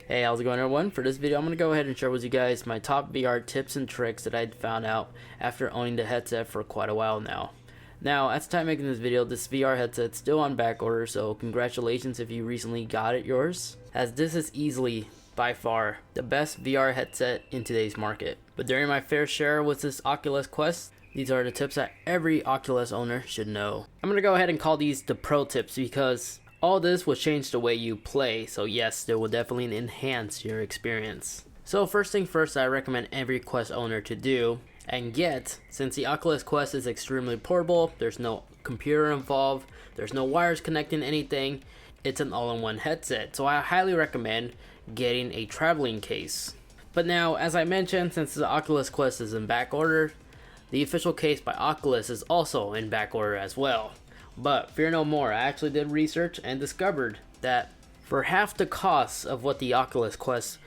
Hey, how's it going everyone? For this video, I'm going to go ahead and share with you guys my top VR tips and tricks that I found out after owning the headset for quite a while now. Now, at the time making this video, this VR headset's still on back order, so congratulations if you recently got it yours, as this is easily, by far, the best VR headset in today's market. But during my fair share with this Oculus Quest, these are the tips that every Oculus owner should know. I'm going to go ahead and call these the pro tips because all this will change the way you play, so yes, they will definitely enhance your experience. So first thing first, I recommend every Quest owner to do and get, since the Oculus Quest is extremely portable, there's no computer involved, there's no wires connecting anything, it's an all-in-one headset, so I highly recommend getting a traveling case. But now, as I mentioned, since the Oculus Quest is in back order, the official case by Oculus is also in back order as well. But fear no more, I actually did research and discovered that for half the cost of what the Oculus Quest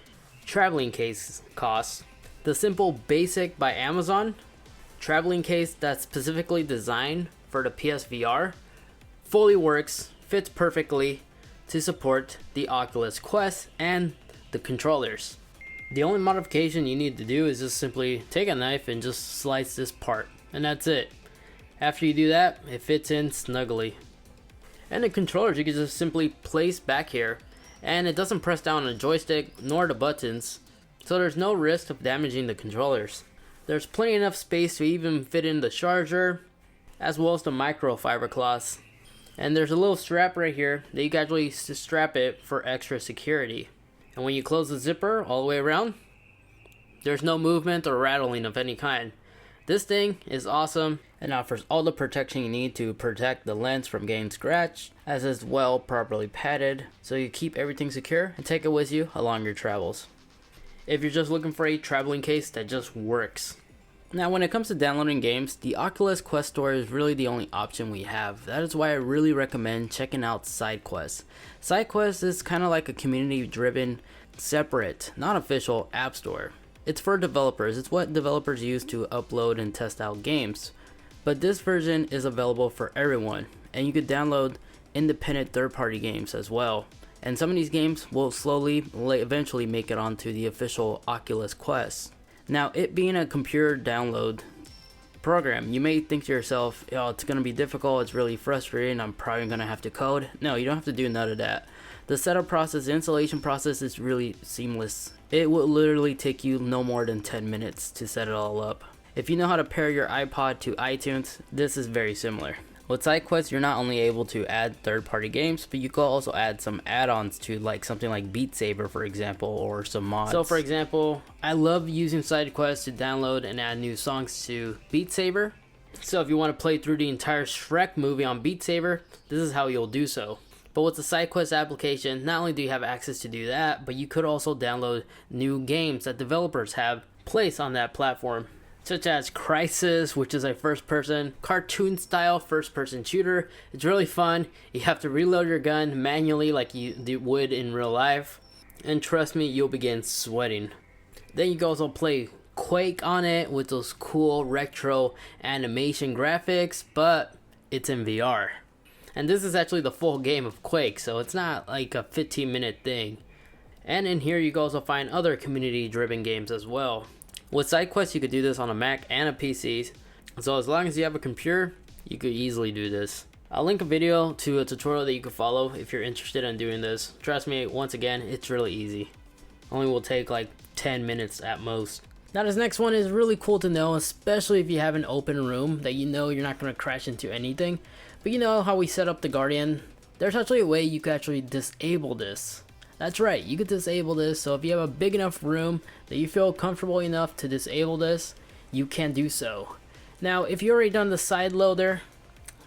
traveling case costs, the simple basic by Amazon traveling case that's specifically designed for the PSVR fully works, fits perfectly to support the Oculus Quest and the controllers. The only modification you need to do is just simply take a knife and just slice this part, and that's it. After you do that, it fits in snugly. And the controllers you can just simply place back here, and it doesn't press down on the joystick nor the buttons, so there's no risk of damaging the controllers. There's plenty enough space to even fit in the charger, as well as the microfiber cloths. And there's a little strap right here that you can actually strap it for extra security. And when you close the zipper all the way around, there's no movement or rattling of any kind. This thing is awesome and offers all the protection you need to protect the lens from getting scratched, as is well properly padded, so you keep everything secure and take it with you along your travels. If you're just looking for a traveling case that just works. Now when it comes to downloading games, the Oculus Quest store is really the only option we have. That is why I really recommend checking out SideQuest. SideQuest is kind of like a community driven, separate, not official app store. It's for developers. It's what developers use to upload and test out games. But this version is available for everyone, and you could download independent third-party games as well. And some of these games will eventually make it onto the official Oculus Quest. Now, it being a computer download program, you may think to yourself, oh, it's going to be difficult, it's really frustrating, I'm probably going to have to code. No, you don't have to do none of that. The setup process, the installation process is really seamless. It will literally take you no more than 10 minutes to set it all up. If you know how to pair your iPod to iTunes, this is very similar. With SideQuest, you're not only able to add third-party games, but you can also add some add-ons to like something like Beat Saber, for example, or some mods. So for example, I love using SideQuest to download and add new songs to Beat Saber. So if you want to play through the entire Shrek movie on Beat Saber, this is how you'll do so. But with the SideQuest application, not only do you have access to do that, but you could also download new games that developers have placed on that platform, such as Crisis, which is a first-person, cartoon-style first-person shooter. It's really fun. You have to reload your gun manually like you would in real life. And trust me, you'll begin sweating. Then you can also play Quake on it with those cool retro animation graphics, but it's in VR. And this is actually the full game of Quake, so it's not like a 15-minute thing. And in here you can also find other community-driven games as well. With SideQuest, you could do this on a Mac and a PC, so as long as you have a computer, you could easily do this. I'll link a video to a tutorial that you can follow if you're interested in doing this. Trust me, once again, it's really easy. Only will take like 10 minutes at most. Now this next one is really cool to know, especially if you have an open room that you know you're not going to crash into anything. But you know how we set up the Guardian? There's actually a way you can actually disable this. That's right, you could disable this, so if you have a big enough room that you feel comfortable enough to disable this, you can do so. Now, if you already done the side loader,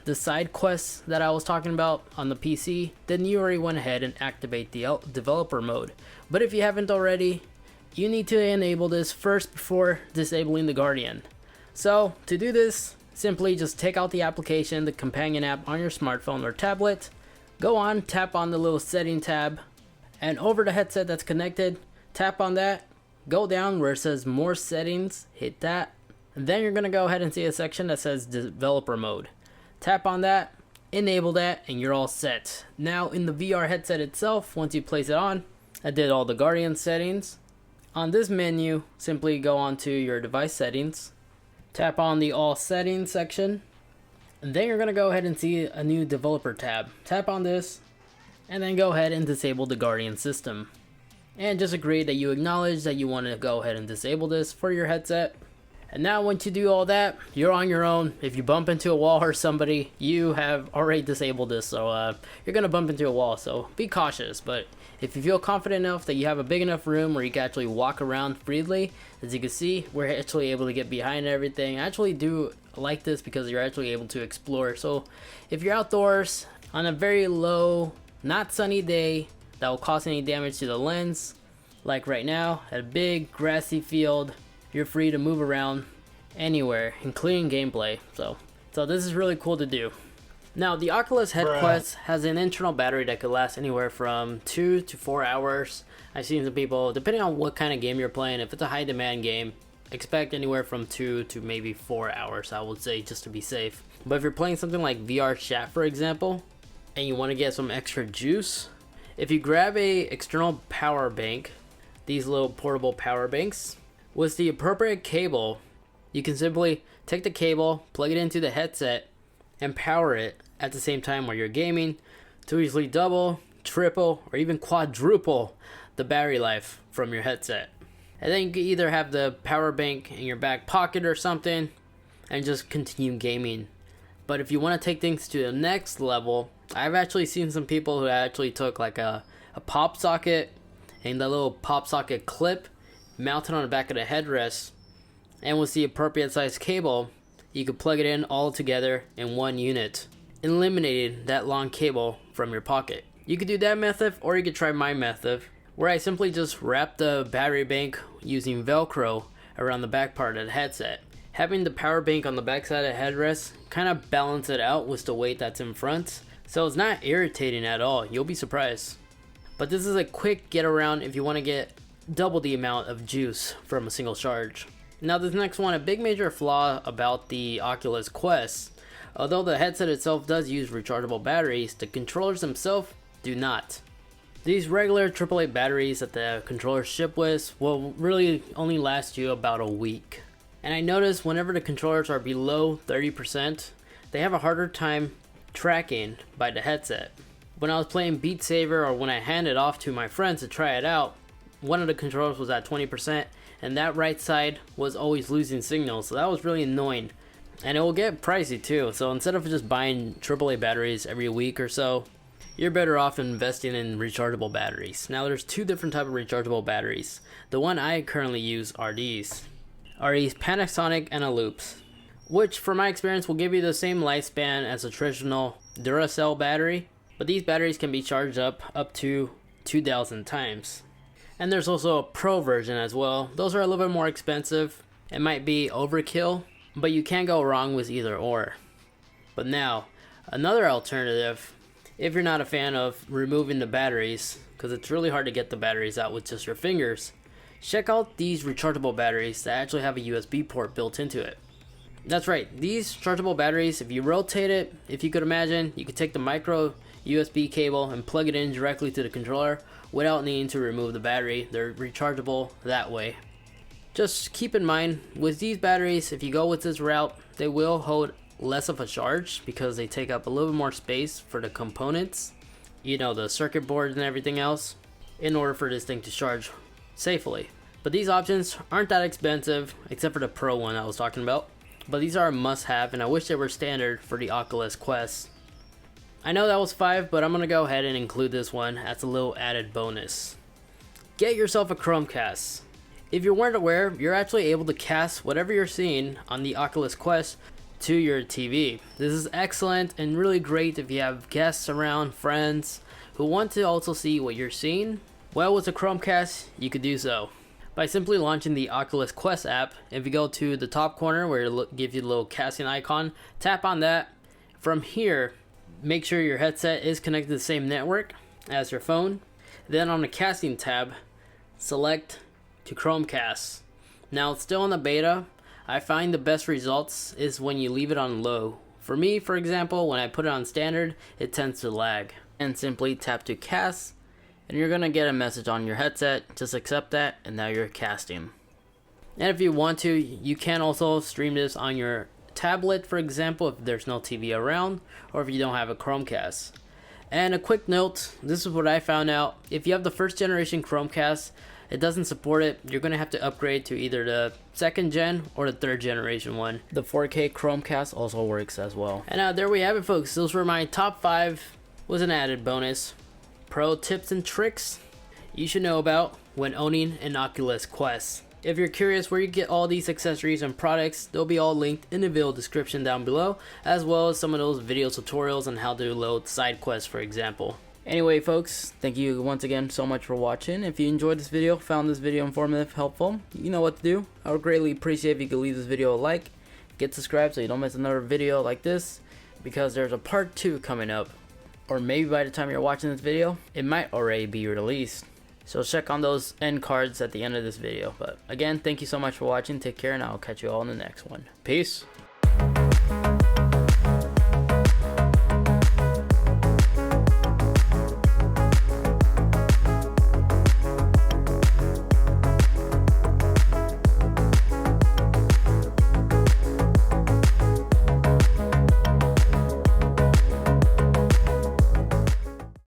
the side quests that I was talking about on the PC, then you already went ahead and activate the developer mode. But if you haven't already, you need to enable this first before disabling the Guardian. So, to do this, simply just take out the application, the companion app on your smartphone or tablet, go on, tap on the little setting tab, and over the headset that's connected, tap on that, go down where it says more settings, hit that, and then you're going to go ahead and see a section that says developer mode. Tap on that, enable that, and you're all set. Now in the VR headset itself, once you place it on, I did all the Guardian settings. On this menu, simply go onto your device settings, tap on the all settings section, and then you're going to go ahead and see a new developer tab. Tap on this, and then go ahead and disable the Guardian system. And just agree that you acknowledge that you want to go ahead and disable this for your headset. And now once you do all that, you're on your own. If you bump into a wall or somebody, you have already disabled this, so you're going to bump into a wall, so be cautious. But if you feel confident enough that you have a big enough room where you can actually walk around freely, as you can see, we're actually able to get behind everything. I actually do like this because you're actually able to explore. So if you're outdoors on a very low, not sunny day that will cause any damage to the lens, like right now at a big grassy field, you're free to move around anywhere, including gameplay. So this is really cool to do. Now, the Oculus Quest has an internal battery that could last anywhere from 2 to 4 hours. I've seen some people, depending on what kind of game you're playing, if it's a high demand game, expect anywhere from 2 to maybe 4 hours, I would say, just to be safe. But if you're playing something like VR chat, for example, and you want to get some extra juice, if you grab a external power bank, these little portable power banks, with the appropriate cable, you can simply take the cable, plug it into the headset, and power it at the same time while you're gaming to easily double, triple, or even quadruple the battery life from your headset. And then you can either have the power bank in your back pocket or something and just continue gaming. But if you want to take things to the next level, I've actually seen some people who actually took like a pop socket and the little pop socket clip mounted on the back of the headrest, and with the appropriate size cable, you could plug it in all together in one unit, eliminating that long cable from your pocket. You could do that method, or you could try my method, where I simply just wrap the battery bank using Velcro around the back part of the headset. Having the power bank on the back side of the headrest kind of balance it out with the weight that's in front, so it's not irritating at all. You'll be surprised. But this is a quick get around if you want to get double the amount of juice from a single charge. Now this next one, a big major flaw about the Oculus Quest, although the headset itself does use rechargeable batteries, the controllers themselves do not. These regular AAA batteries that the controllers ship with will really only last you about a week. And I noticed whenever the controllers are below 30%, they have a harder time tracking by the headset. When I was playing Beat Saber, or when I handed it off to my friends to try it out, one of the controllers was at 20%, and that right side was always losing signal, so that was really annoying. And it will get pricey too, so instead of just buying AAA batteries every week or so, you're better off investing in rechargeable batteries. Now there's two different types of rechargeable batteries. The one I currently use are these Panasonic Eneloops, which from my experience will give you the same lifespan as a traditional Duracell battery, but these batteries can be charged up to 2,000 times. And there's also a Pro version as well. Those are a little bit more expensive. It might be overkill, but you can't go wrong with either or. But now, another alternative, if you're not a fan of removing the batteries, because it's really hard to get the batteries out with just your fingers, check out these rechargeable batteries that actually have a USB port built into it. That's right, these chargeable batteries, if you rotate it, if you could imagine, you could take the micro USB cable and plug it in directly to the controller without needing to remove the battery. They're rechargeable that way. Just keep in mind, with these batteries, if you go with this route, they will hold less of a charge because they take up a little bit more space for the components, you know, the circuit boards and everything else, in order for this thing to charge safely. But these options aren't that expensive, except for the Pro one I was talking about. But these are a must-have, and I wish they were standard for the Oculus Quest. I know that was 5, but I'm going to go ahead and include this one as a little added bonus. Get yourself a Chromecast. If you weren't aware, you're actually able to cast whatever you're seeing on the Oculus Quest to your TV. This is excellent and really great if you have guests around, friends, who want to also see what you're seeing. Well, with a Chromecast, you could do so by simply launching the Oculus Quest app. If you go to the top corner where it gives you the little casting icon, tap on that. From here, make sure your headset is connected to the same network as your phone. Then on the casting tab, select to Chromecast. Now it's still in the beta. I find the best results is when you leave it on low. For me, for example, when I put it on standard, it tends to lag. And simply tap to cast, and you're gonna get a message on your headset. Just accept that, and now you're casting. And if you want to, you can also stream this on your tablet, for example, if there's no TV around, or if you don't have a Chromecast. And a quick note, this is what I found out. If you have the first generation Chromecast, it doesn't support it. You're going to have to upgrade to either the second gen or the third generation one. The 4K Chromecast also works as well. And there we have it, folks. Those were my top 5 with an added bonus. Pro tips and tricks you should know about when owning an Oculus Quest. If you're curious where you get all these accessories and products, they'll be all linked in the video description down below, as well as some of those video tutorials on how to load SideQuest, for example. Anyway, folks, thank you once again so much for watching. If you enjoyed this video, found this video informative, helpful, you know what to do. I would greatly appreciate if you could leave this video a like, get subscribed so you don't miss another video like this, because there's a part 2 coming up. Or maybe by the time you're watching this video, it might already be released. So check on those end cards at the end of this video. But again, thank you so much for watching. Take care, and I'll catch you all in the next one. Peace.